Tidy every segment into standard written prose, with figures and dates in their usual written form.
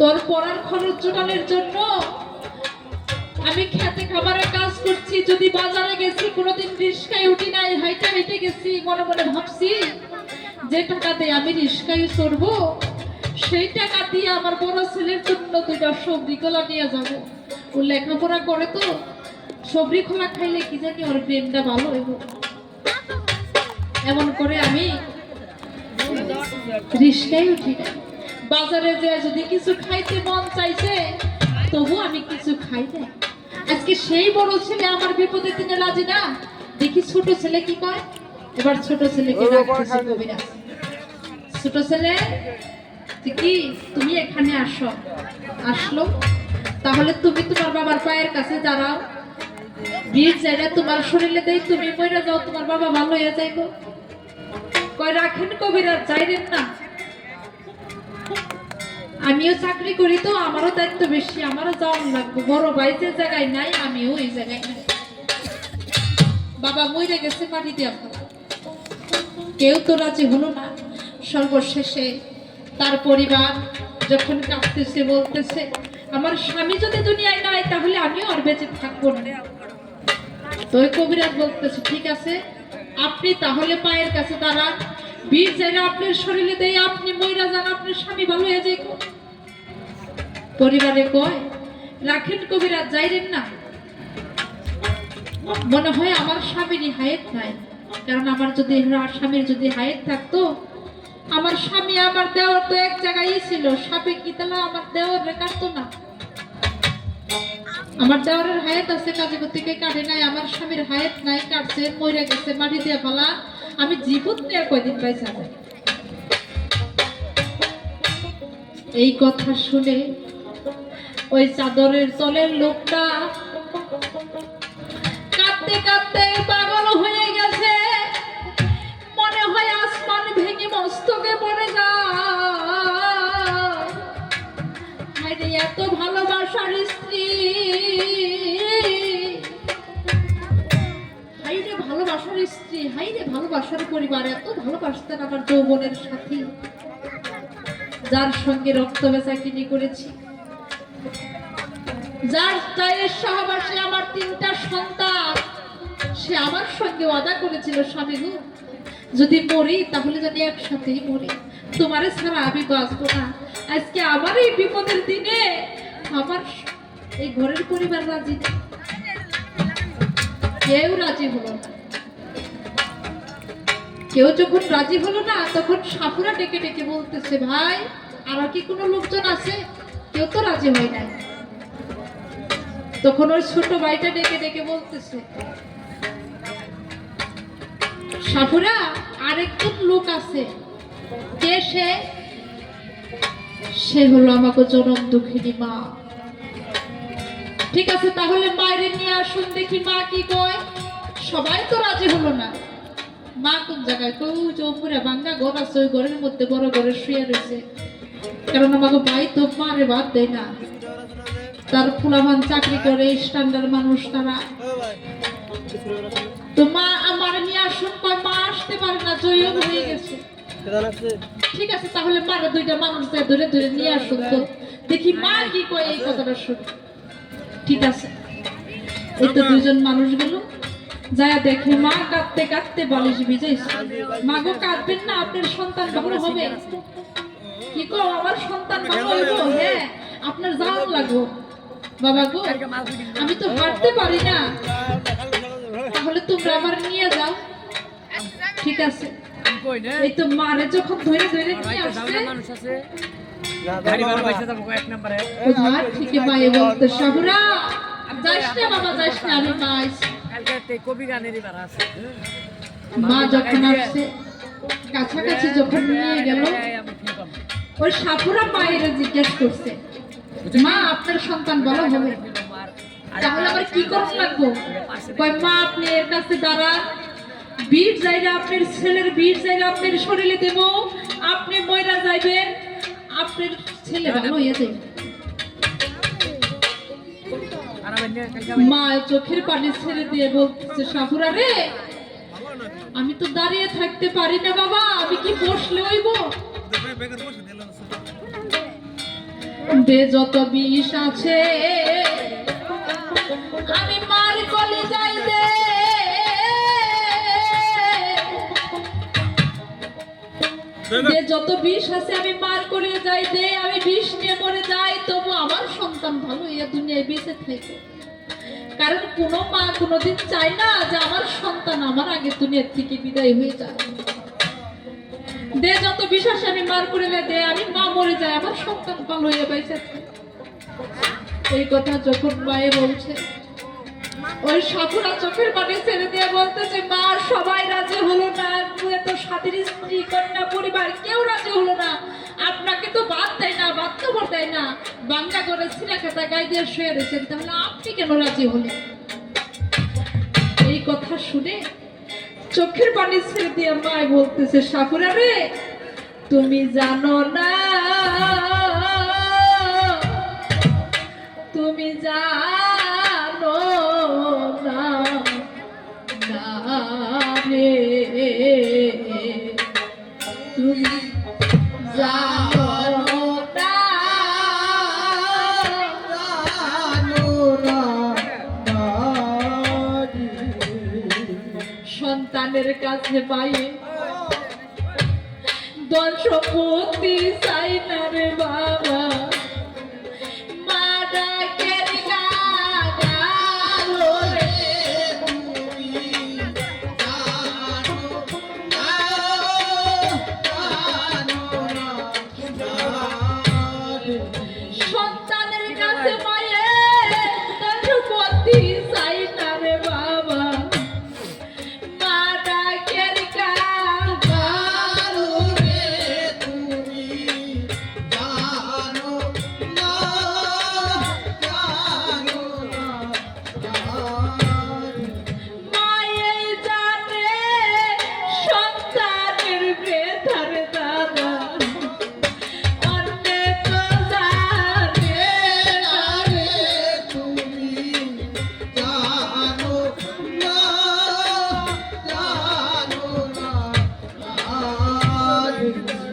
তোর পড়ার খরচ জোগানোর জন্য আমি খেতে খাবারের কাজ করছি। যদি বাজারে গেছি, কোনোদিন রিস্কায় উঠি নাই, হাইটে হেঁটে গেছি, মনে মনে ভাবছি যে টাকা দিয়ে আমি রিস্কায় চড়বো, সেই টাকা দিয়ে আমার বড় ছেলের জন্য দুইটা সবজি খোলা নিয়ে যাবো। ও লেখাপড়া করে তো, সবজি খোলা খাইলে কি জানি ওর ব্রেনটা ভালো হইব। এমন করে আমি রিস্কায় উঠি না। বাজারে যে যদি কিছু খাইতে মন চাইছে, তবু আমি কিছু খাই না। আজকে সেই বড় ছেলে আমার বিপদের দিনে রাজি না। দেখি ছোট ছেলে কি কয়। এবার ছোট ছেলেকে ডাকতেছে কবিরাজ। ছোট ছেলে, কি তুমি এখানে আসো। আসলো। তাহলে তুমি তোমার বাবার পায়ের কাছে দাঁড়াও, বীর জায়গা তোমার শরীরে দেই, তুমি মরে যাও, তোমার বাবা ভালো হয়ে যাইব। কয় রাখেন কবিরাজ, যাইরেন না। আমিও চাকরি করি তো, আমারও দায়িত্ব বেশি, আমারও যাওয়ান লাগবে। বড় ভাই যে জায়গায় নাই, আমিও এই জায়গায় নাই। বাবা মরে গেছে মাটি দিয়ে, কেউ তো রাজি হলো না। সর্বশেষে তার পরিবার যখন কাঁদতেছে, বলতেছে আমার স্বামী যদি দুনিয়ায় নাই, তাহলে আমিও আর বেঁচে থাকবো না। তো কবিরাজ বলতেছে ঠিক আছে, আপনি তাহলে পায়ের কাছে দাঁড়ান, বীর জায়গা আপনার শরীরে দেয়, আপনি মইরা যান, আপনার স্বামী ভালো হয়ে যাইব। পরিবারে কয় রাখেন কবিরাজ, যাইরেন না। মনে হয় আমার স্বামীরই হায়াত নাই, কারণ আমার যদি স্বামীর যদি হায়াত থাকতো, আমার স্বামী আমার দেওয়ার তো এক জায়গায় ছিল, সাপে কি তালা আমার দেওয়ার কাটতো না। আমার দেওয়ারের হায়াত আছে, কাজে থেকে কাটে নাই। আমার স্বামীর হায়াত নাই, কাটছে, মরে গেছে, মাটি দিয়ে ফেলা। আমি জীবন নিয়ে কয়দিন পাইছি। এই কথা শুনে ওই চাদরের তলের লোকটা কাঁদতে কাঁদতে পাগল হয়ে গেছে। মনে হয় আসমান ভেঙে মস্তকে পড়ে যায়। এত ভালোবাসার স্ত্রী, হাইরে ভালোবাসার স্ত্রী, হাইরে ভালোবাসার পরিবার, এত ভালোবাসতেন আমার যৌবনের সাথী, যার সঙ্গে রক্ত বেচাকিনি করেছি, যার চায়ের সহবাসে আমার 3টা সন্তান। সে আমার সঙ্গে ওয়াদা করেছিল, স্বামী গো, যদি মরি তাহলে যদি একসাথেই মরি, তোমারে ছাড়া আমি বাঁচবো না। আজকে আমার এই বিপদের দিনে আমার এই ঘরের পরিবার রাজি নেই, কেউ রাজি হলো না। কেউ যখন রাজি হলো না, তখন সাপুরা ডেকে ডেকে বলতেছে ভাই আর কি কোনো লোকজন আছে? কেউ তো রাজি হয় না। তখন ওই ছোট ভাইটা ডেকে ডেকে বলতেছে সাপুরা আরেকজন লোক আছে। কে সে? সে হলো আমাকে জনম দুঃখিনী মা। ঠিক আছে, তাহলে মায়ের নিয়ে আসুন দেখি মা কি কয়। সবাই তো রাজি হলো না। মা কোন জায়গায়? কেউ জম্মুরে ভাঙ্গা ঘর আছে, ওই ঘরের মধ্যে বড় ঘরে শুয়ে রয়েছে। কারণ আমাকে ভাই তো মারে বাদ দেয় না, তার ফুলামান চাকরি করে, স্ট্যান্ডার্ড মানুষ তারা। তো মা আমার নিয়ে আসুন কয়, মা আসতে পারে না, জয়ম হয়ে গেছে। ঠিক আছে, তাহলে মারা 2টা মানুষ ধরে ধরে নিয়ে আসুন তো দেখি মা কি কয় এই কথাটা শুনে। ঠিক আছে, এই তো 2জন মানুষ গেল, যায়া দেখে মা কাঁদতে কাঁদতে বালিশ ভিজাইছে। মা গো কাঁদবেন না, আপনার সন্তান ভালো হবে। কি কো আমার সন্তান ভালো হইব? হ্যাঁ, আপনার জান লাগবো। বাবা গো আমি তো হাঁটতে পারি না, তাহলে তোমরা আমার নিয়ে যাও। ঠিক আছে, এই তো মারে যখন ধরে ধরে নিয়ে আসছে, ঠিক মায়ে বলতে সাহুরা যাইস না বাবা, যাইস না, আমি মা যখন আসছে কাছাকাছি যখন নিয়ে গেল, ওই সাপুরা মায়ের জিজ্ঞেস করছে মা আপনার সন্তান ভালো হবে, তাহলে আবার কি করতে লাগবো? কয় মা আপনি এর কাছে দাঁড়ান, বীর জায়গা আপনার ছেলের বীর জায়গা আপনার শরীরে দেব, আপনি ময়রা যাইবেন, আপনার ছেলে ভালো হয়ে যাবে। মা চোখের পানি ছেড়ে দিয়ে বলছে সাপুরা রে আমি তো দাঁড়িয়ে থাকতে পারি না বাবা, আমি কি বসলে হইব? দে যত বিষ আছে আমি মার কলে যাই দে, দে যত বিষ আছে আমি মার করে যাই দে, আমি বিষ নিয়ে মরে যাই তবু আমার সন্তান ভালো এই দুনিয়ায় বেঁচে থাকে। কারণ কোনো মা কোনোদিন চায় না যে আমার সন্তান আমার আগে দুনিয়ার থেকে বিদায় হয়ে যায়। দে যত বিশ্বাস আমি মার করে দে, আমি মা মরে যায় আমার সন্তান ভালো হয়ে বেঁচে থাকে। এই কথা যখন মায়ে বলছে ওই সাধুরা চোখের পানি ছেড়ে দিয়ে বলতেছে মা সবাই রাজি হলো না, তো স্বাধীন স্ত্রী কন্যা পরিবার কেউ রাজি হলো না, আপনাকে তো বাদ দেয় না, বাদ খবর দেয় না, বাংলা করে সিনা খাতা গায়ে দিয়ে শুয়ে রয়েছেন, তাহলে আপনি কেন রাজি হলেন? এই কথা শুনে চোখের পানি ছেড়ে দিয়ে মায় বলতেছে সাকুরা রে তুমি জানো না, তুমি জানো না, না রে তুমি জানো না, সন্তানের কাছে পাইয়ে ধন সম্পত্তি চাই না রে বাবা, মা ডাকের গালো রে সন্তানের কাছে পাইয়ে ধন সম্পত্তি চাই না রে বাবা,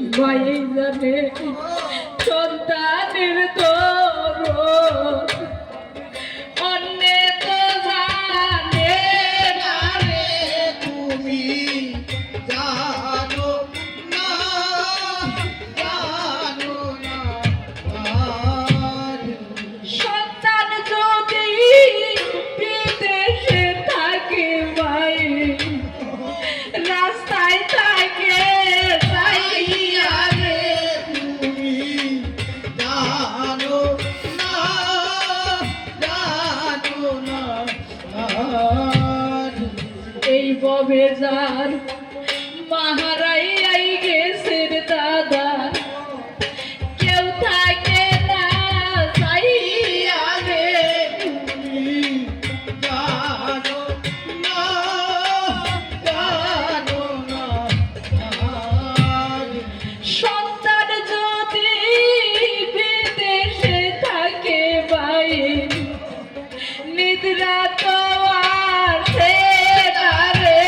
মায়ে জানে সন্তানের দরদ, অন্যে তো জানে না রে তুমি জানো না, জানো না। সন্তান যদি বিদেশে থাকে মায়ে রাস্তায় থাকে এই ববে যার মাহারাই আই গেছে দাদা, কেউ থাকে না চাইয়া রে জানো না, জানো না। সন্তান যদি বিদেশে থাকে ভাই নিদ্রা তো আসে না রে,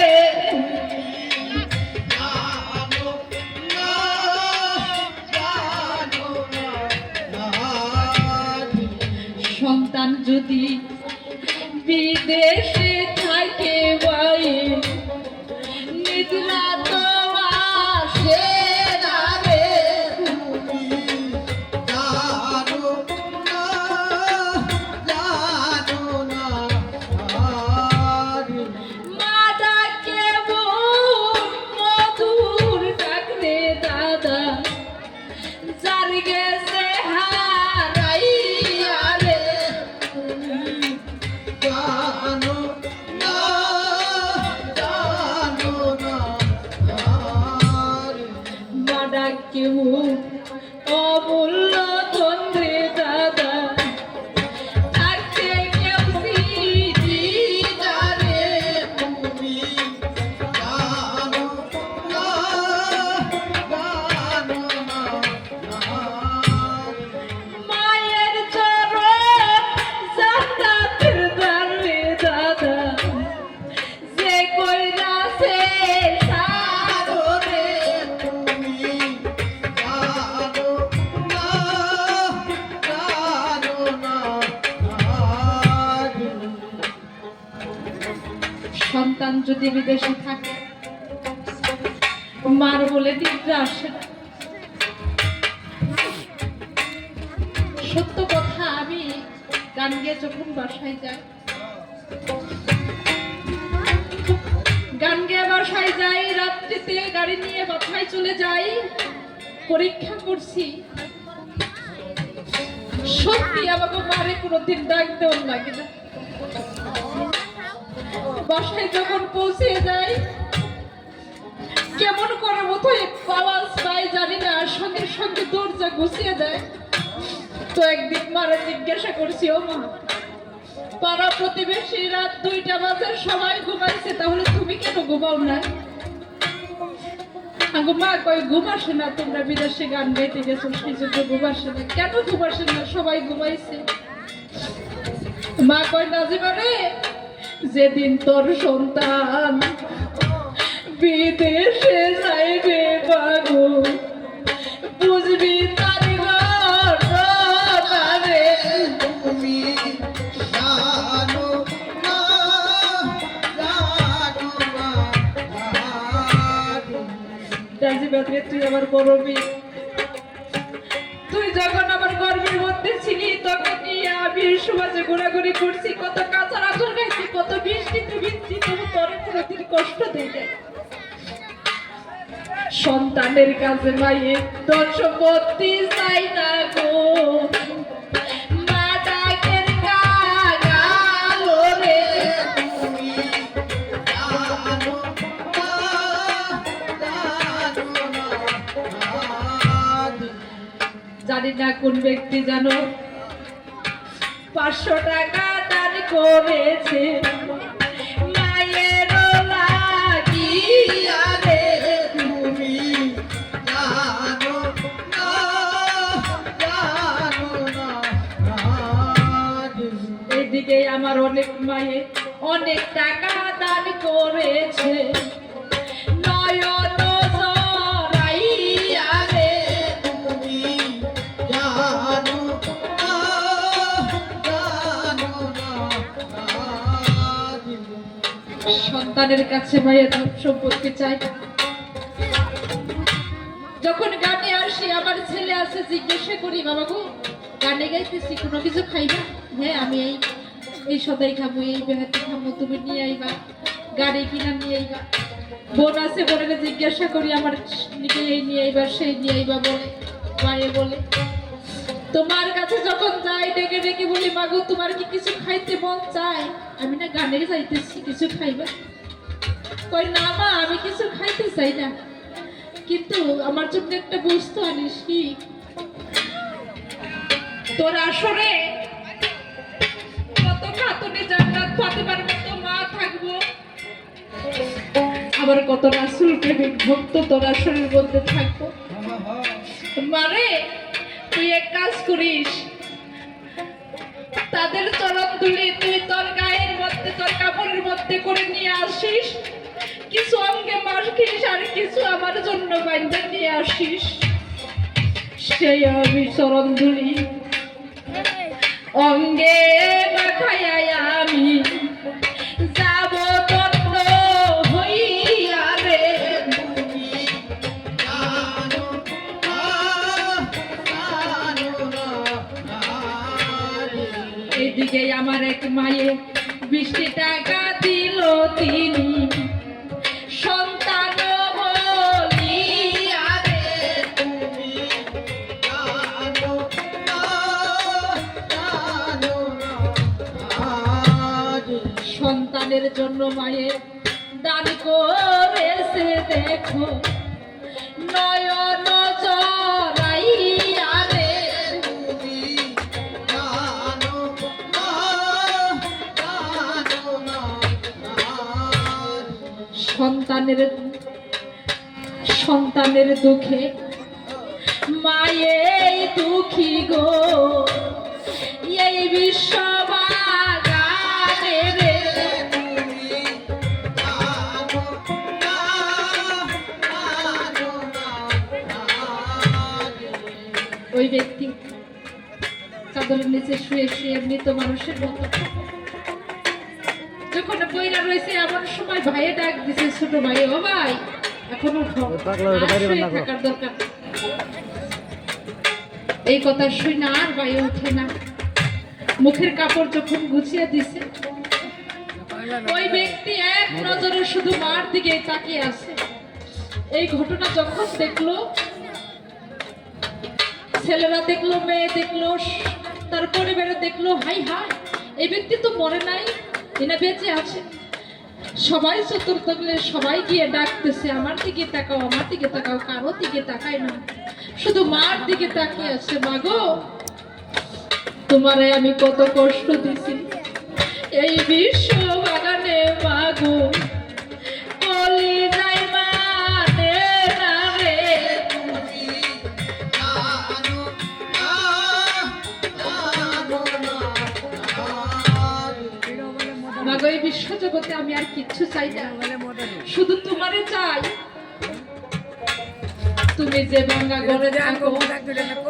জানো না, জানো না। সন্তান যদি বিদেশে থাকে ভাই নিদ্রা তো আসে না রে, জানো না, জানো না। মা ডাকে মধুর ডাকলে দাদা, যার গেছে হারাইয়া রে, জানো না, জানো না। মা ডাকে অমূল্য ধন রে দাদা, থাকতে কেউ সিটি জানে, তুমি জানো না, জানো না। মায়ের চরণ জান্নাতের দ্বার রে দাদা, যে কইরাছে সাধনে তুমি জানো না, সন্তান যদি বিদেশে থাকে, মার বলে নিদ্রা আসে না। সত্য কথা, আমি গান গিয়ে যখন বাসায় যাই, গান গেয়ে বাসায় যাই, রাত্রিতে গাড়ি নিয়ে বাসায় চলে যাই, পরীক্ষা করছি, সত্যি আমাকে মারে কোনোদিন ডাক দেওয়ার লাগে না। বাসায় যখন পৌঁছে যাই, কেমন করে বোধহয় আওয়াজ পাই জানি না, সঙ্গে সঙ্গে দরজা গুছিয়ে দেয়। তো একদিন মারা জিজ্ঞাসা করছি, ও মা, পাড়া প্রতিবেশী রাত 2টা বাজে সবাই ঘুমাইছে, তাহলে তুমি কেন ঘুমাও না? মা কয়, ঘুম আসে না, তোমরা বিদেশে গান গাইতে গেছো সেই জন্য ঘুম আসে না। কেন ঘুম আসে না? সবাই ঘুমাইছে। মা কয়, নাজিমা রে, যেদিন তোর সন্তান বিদেশে যাইবে বাবু, বুঝবি তার ঘটনা রে। তুমি জানো না, জানো না, নাজিমা রে, তুই আমার বড় মেয়ে, তুই যখন আমার গর্বের মধ্যে ছিলি, তখন নিয়ে আমি সমাজে ঘোরাঘুরি করছি, কত কাঁচা আঁচড় খাইছি, কত বৃষ্টিতে ভিজছি, তবু তোরে কোনোদিন কষ্ট দেই নাই। সন্তানের কাছে মায়ের ধন সম্পত্তি চাই না গো, মা ডাকের গালো রে। তুমি জানো না, জানো না, জানি না কোন ব্যক্তি জানো 500 টাকা দান করেছে মায়ের লাগিয়া রে। তুমি জানো না, জানো না, এদিকে আমার অনেক মায়ে অনেক টাকা দান করেছে নয়ন জড়াইয়া রে। তুমি জানো না, জানো না, সন্তানের কাছে মায়ের ধন সম্পত্তি চাই। যখন গানে আসি, আমার ছেলে আছে, জিজ্ঞাসা করি, বাবা গো, গানে গাইতেছি, কোনো কিছু খাই না? হ্যাঁ, আমি এই সদাই খাবো, এই বেহাতি খাবো, তুমি নিয়ে আইবা, গাড়ি কিনা নিয়ে আইবা। বোন আছে, বোনের জিজ্ঞাসা করি, আমার নিকে এই নিয়ে আইবা, সেই নিয়ে আইবা বলে, মায়ে বলে। তোমার কাছে যখন যাই, ডেকে ডেকে বলি, মাগো, তোমার কি কিছু খাইতে মন চায়? আমি না গানে যাইতেছি, কিছু খাইবা? কই, না মা, আমি কিছু খাইতে চাই না, কিন্তু আমার জন্য একটা বস্তু আনিস। কি? তোর আসরে কত খাতুনে জান্নাত ফাতেমার মতো মা থাকবো, আবার কত রাসূল প্রেমিক ভক্ত তোর আসরের মধ্যে থাকবো। মারে, তুই এক কাজ করিস, তাদের চরণ ধুলি তুই তোর গায়ের মধ্যে, তোর কাপড়ের মধ্যে করে নিয়ে আসিস, কিছু অঙ্গে মাখিস, আর কিছু আমার জন্য বাইন্ধে নিয়ে আসিস। সেই আমি চরণ ধুলি অঙ্গে মাখাই আমি যাব তন্ন হইয়া রে। তুমি জানো না, জানো না, এদিকে আমার এক মায়ে 20 টাকা দিল তিনি সন্তান বলিয়া রে। তুমি জানো না, জানো না, সন্তানের জন্য মায়ের দান করেছে দেখো নয়ন জড়াইয়া রে। তুমি জানো না, জানো না, সন্তানের দুঃখে মায়ে দুঃখী গো, এই বিশ্ববাগানে রে। তুমি জানো না, জানো না, ওই ব্যক্তি চাদরের নিচে শুয়ে শুয়ে মৃত মানুষের মতো যখন বইরা রয়েছে এমন সময় ভাইয়ে ডাক দিছে, ছোট ভাই, ও ভাই এখনো থাকার দরকার। এই কথা শুনে আর ভাই ওঠে না। মুখের কাপড় যখন গুছিয়ে দিছে, ওই ব্যক্তি এক নজরে শুধু মার দিকে তাকিয়ে আছে। এই ঘটনা যখন দেখলো, ছেলেরা দেখলো, মেয়ে দেখলো, তার পরিবারে দেখলো, হাই হাই এই ব্যক্তি তো মরে নাই, এনা বেঁচে আছে। সবাই চতুর্থগুলো সবাই গিয়ে ডাকতেছে, আমার দিকে তাকাও, আমার দিকে তাকাও, কারো দিকে তাকায় না, শুধু মার দিকে তাকিয়ে আছে। মা গো, তোমারে আমি কত কষ্ট দিছি এই বিশ্ব বাগানে, মা গো কলি যাই মানে না রে। মা গো, এই বিশ্ব জগতে আমি আর কিচ্ছু চাই না, শুধু তোমারে চাই। তুমি যে ভাঙা ঘরে থাকো,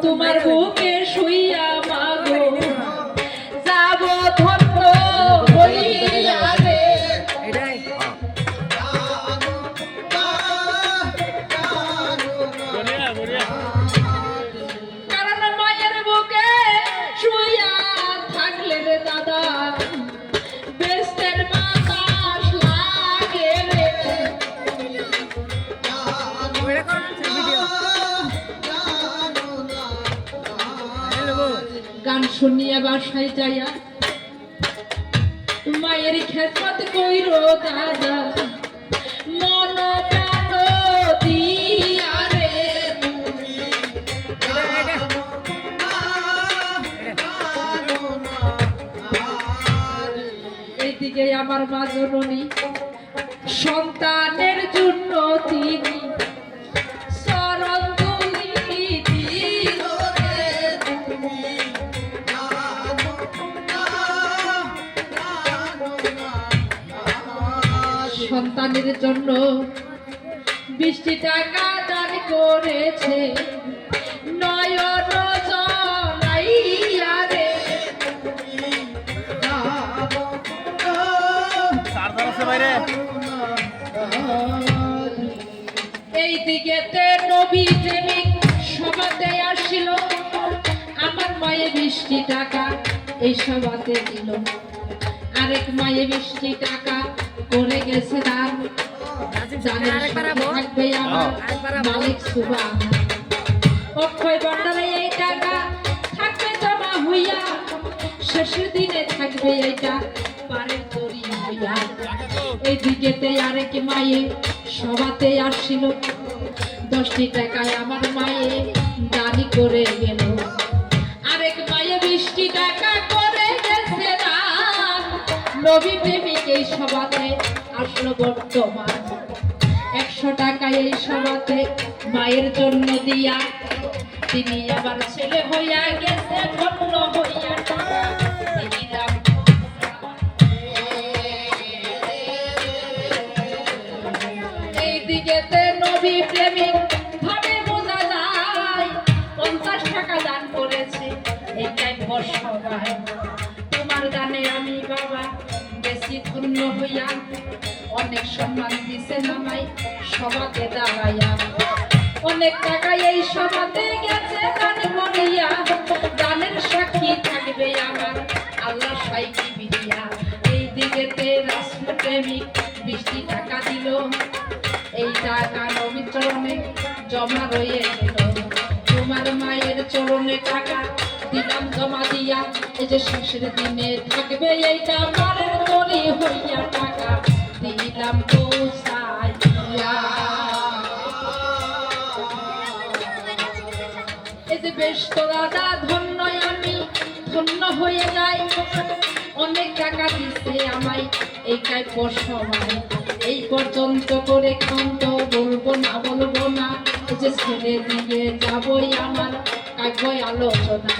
তোমার বুকে শুইয়া মা গো যাব ধন্য হইয়া রে। কারণ মায়ের বুকে শুইয়া থাকলে রে দাদা বেস্তের বাতাস লাগে রে। গান শুনিয়া বাসায় যাইয়া মায়ের খেদমত কইরো দাদা, মন প্রাণ দিয়া রে। এইদিকে আমার মা জননী সন্তানের জন্য তিনি চরণ ধুলি দিল রে। সন্তানের জন্য 20 টাকা দান করেছে, নয়ন জলাইয়া রে। এইদিকেতে নবী প্রেমিক সভাতে আসিল, আমার মায়ে 20 টাকা এই সভাতে দিল। আরেক মায়ে 20 টাকা করে গেছে দান, থাকবে আমার মালিক সুবহান। অক্ষয় ভান্ডারে এই টাকা থাকবে জমা হইয়া, শেষের দিনে থাকবে এইটা পারের তরি হইয়া। এইদিকেতে আরেক মায়ে সভাতে আসছিল, 10 টাকায় আমার মায়ে দানি করে গেল। আরেক মায়ে 20 টাকা করে গেছে দান, নবী প্রেমিক এই সভাতে আসলো বর্তমান। 100 টাকা এই সভাতে মায়ের জন্য দিয়া, তিনি আবার ছেলে হইয়া গেছে ধন্য হইয়া। এইদিকেতে নবী প্রেমিক ভাবে বোঝা যায়, 50 টাকা দান করেছে এইটাই সবাই। তোমার দানে আমি বাবা বেশি ধন্য হইয়া, অনেক সম্মান দিছে নামাই সভাতে দাঁড়াইয়া। অনেক টাকা এই সভাতে গেছে দান করিয়া, দানের সাক্ষী থাকবে আমার আল্লাহ সাইকি বিরিয়া। এই দিকেতে রাসূল প্রেমিক 20 টাকা দিল, এই টাকা নবীর চরণে জমা রয়ে গেল। তোমার মায়ের চরণে টাকা দিলাম জমা দিয়া, এই যে শেষের দিনে থাকবে এইটা পারের তরি হইয়া। টাকা দিলাম পৌঁছাইয়া। এই যে বেশ তো দাদা ধন্য আমি, ধন্য হয়ে যাই। অনেক টাকা দিছে আমায় এইটাই সময়, এই পর্যন্ত করে খন্ড বলবো না, এই যে ছেড়ে দিয়ে যাবই আমার কাব্যই আলোচনা।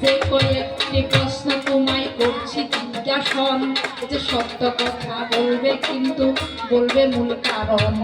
যে কয়েকটি প্রশ্ন তোমায় করছি জিজ্ঞাসন, যে সত্য কথা বলবে কিন্তু বলবে মূল কারণ।